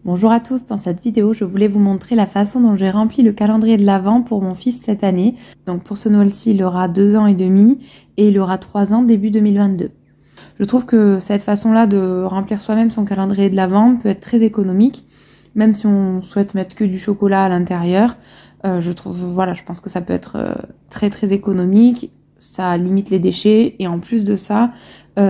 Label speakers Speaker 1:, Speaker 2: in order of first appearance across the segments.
Speaker 1: Bonjour à tous, dans cette vidéo je voulais vous montrer la façon dont j'ai rempli le calendrier de l'Avent pour mon fils cette année. Donc pour ce Noël-ci il aura 2 ans et demi et il aura 3 ans début 2022. Je trouve que cette façon-là de remplir soi-même son calendrier de l'Avent peut être très économique, même si on souhaite mettre que du chocolat à l'intérieur. Je pense que ça peut être très économique, ça limite les déchets et en plus de ça,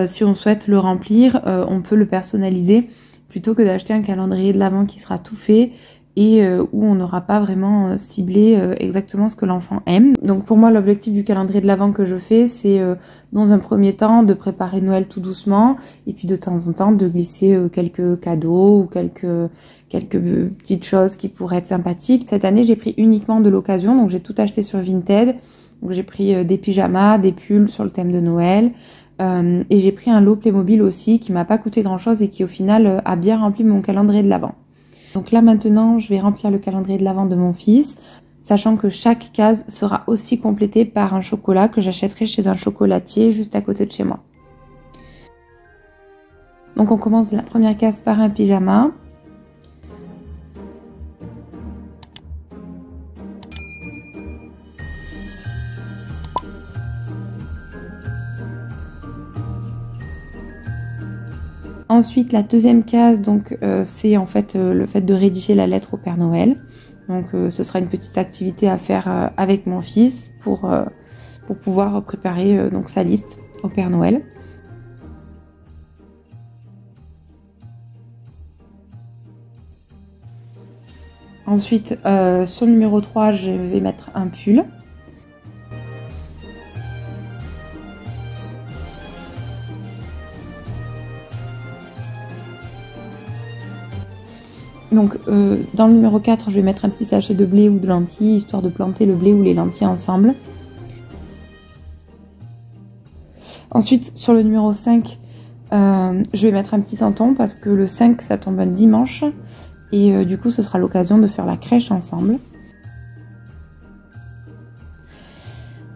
Speaker 1: si on souhaite le remplir, on peut le personnaliser plutôt que d'acheter un calendrier de l'Avent qui sera tout fait et où on n'aura pas vraiment ciblé exactement ce que l'enfant aime. Donc pour moi l'objectif du calendrier de l'Avent que je fais, c'est dans un premier temps de préparer Noël tout doucement et puis de temps en temps de glisser quelques cadeaux ou quelques petites choses qui pourraient être sympathiques. Cette année j'ai pris uniquement de l'occasion, donc j'ai tout acheté sur Vinted. Donc j'ai pris des pyjamas, des pulls sur le thème de Noël. Et j'ai pris un lot Playmobil aussi qui m'a pas coûté grand chose et qui au final a bien rempli mon calendrier de l'Avent. Donc là maintenant je vais remplir le calendrier de l'Avent de mon fils, sachant que chaque case sera aussi complétée par un chocolat que j'achèterai chez un chocolatier juste à côté de chez moi. Donc on commence la première case par un pyjama. Ensuite, la deuxième case, donc c'est en fait le fait de rédiger la lettre au Père Noël. Donc ce sera une petite activité à faire avec mon fils pour pouvoir préparer donc sa liste au Père Noël. Ensuite, sur le numéro 3, je vais mettre un pull. Donc dans le numéro 4, je vais mettre un petit sachet de blé ou de lentilles, histoire de planter le blé ou les lentilles ensemble. Ensuite, sur le numéro 5, je vais mettre un petit santon parce que le 5, ça tombe un dimanche. Et du coup, ce sera l'occasion de faire la crèche ensemble.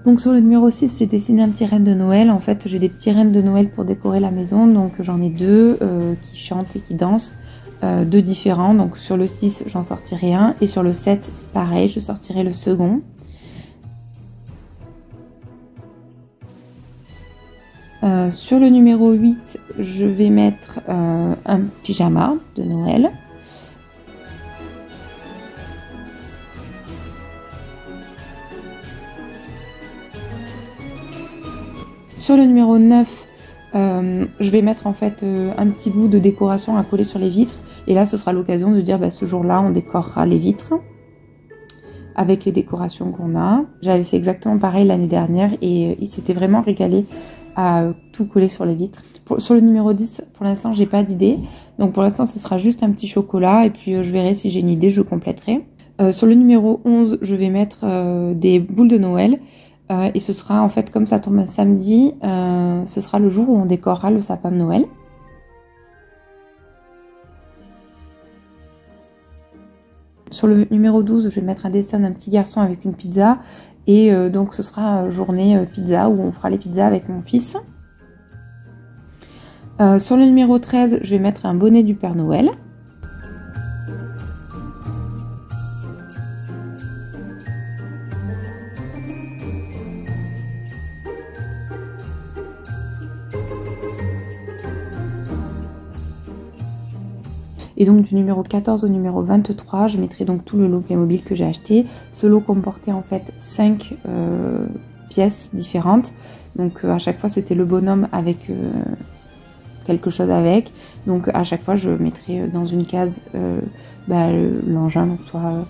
Speaker 1: Donc sur le numéro 6, j'ai dessiné un petit renne de Noël. En fait, j'ai des petits rennes de Noël pour décorer la maison. Donc j'en ai deux qui chantent et qui dansent. Deux différents, donc sur le 6 j'en sortirai un et sur le 7 pareil, je sortirai le second. Sur le numéro 8 je vais mettre un pyjama de Noël. Sur le numéro 9 je vais mettre en fait un petit bout de décoration à coller sur les vitres. Et là, ce sera l'occasion de dire ce jour-là, on décorera les vitres avec les décorations qu'on a. J'avais fait exactement pareil l'année dernière et il s'était vraiment régalé à tout coller sur les vitres. Sur le numéro 10, pour l'instant, j'ai pas d'idée. Donc pour l'instant, ce sera juste un petit chocolat et puis je verrai si j'ai une idée, je compléterai. Sur le numéro 11, je vais mettre des boules de Noël. Et ce sera en fait, comme ça tombe un samedi, ce sera le jour où on décorera le sapin de Noël. Sur le numéro 12, je vais mettre un dessin d'un petit garçon avec une pizza. Et donc ce sera journée pizza où on fera les pizzas avec mon fils. Sur le numéro 13, je vais mettre un bonnet du Père Noël. Et donc du numéro 14 au numéro 23, je mettrai donc tout le lot Playmobil que j'ai acheté. Ce lot comportait en fait 5 pièces différentes. Donc à chaque fois c'était le bonhomme avec quelque chose avec. Donc à chaque fois je mettrai dans une case l'engin, donc soit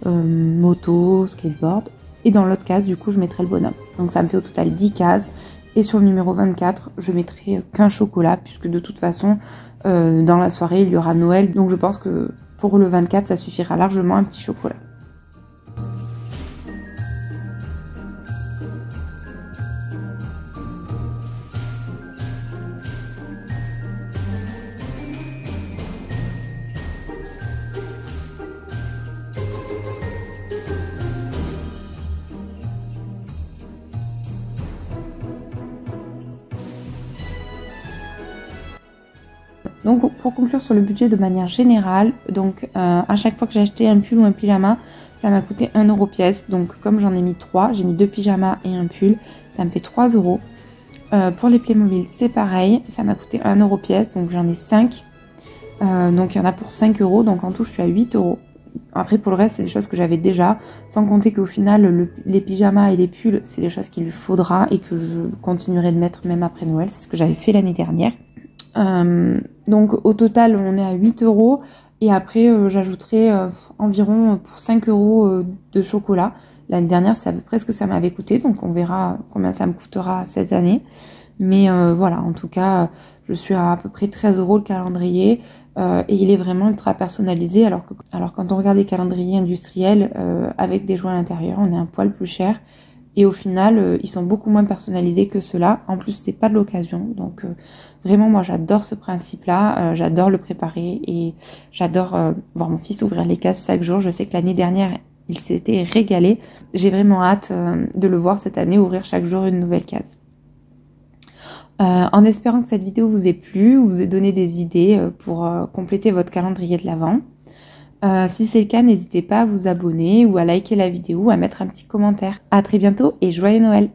Speaker 1: moto, skateboard. Et dans l'autre case du coup je mettrai le bonhomme. Donc ça me fait au total 10 cases. Et sur le numéro 24, je mettrai qu'un chocolat puisque de toute façon... dans la soirée il y aura Noël, donc je pense que pour le 24 ça suffira largement un petit chocolat. Donc pour conclure sur le budget de manière générale, donc à chaque fois que j'ai acheté un pull ou un pyjama, ça m'a coûté 1 euro pièce. Donc comme j'en ai mis 3, j'ai mis 2 pyjamas et un pull, ça me fait 3 euros. Pour les Playmobil, c'est pareil, ça m'a coûté 1 euro pièce, donc j'en ai 5. Donc il y en a pour 5 euros, donc en tout je suis à 8 euros. Après pour le reste c'est des choses que j'avais déjà, sans compter qu'au final les pyjamas et les pulls c'est des choses qu'il lui faudra et que je continuerai de mettre même après Noël, c'est ce que j'avais fait l'année dernière. Donc au total on est à 8 euros et après j'ajouterai environ pour 5 euros de chocolat. L'année dernière c'est à peu près ce que ça m'avait coûté, donc on verra combien ça me coûtera cette année. Mais voilà, en tout cas je suis à peu près 13 euros le calendrier et il est vraiment ultra personnalisé, alors quand on regarde les calendriers industriels avec des jouets à l'intérieur, on est un poil plus cher. Et au final, ils sont beaucoup moins personnalisés que ceux-là. En plus, c'est pas de l'occasion. Donc vraiment, moi, j'adore ce principe-là. J'adore le préparer et j'adore voir mon fils ouvrir les cases chaque jour. Je sais que l'année dernière, il s'était régalé. J'ai vraiment hâte de le voir cette année ouvrir chaque jour une nouvelle case. En espérant que cette vidéo vous ait plu, vous ait donné des idées pour compléter votre calendrier de l'Avent. Si c'est le cas, n'hésitez pas à vous abonner ou à liker la vidéo ou à mettre un petit commentaire. À très bientôt et joyeux Noël!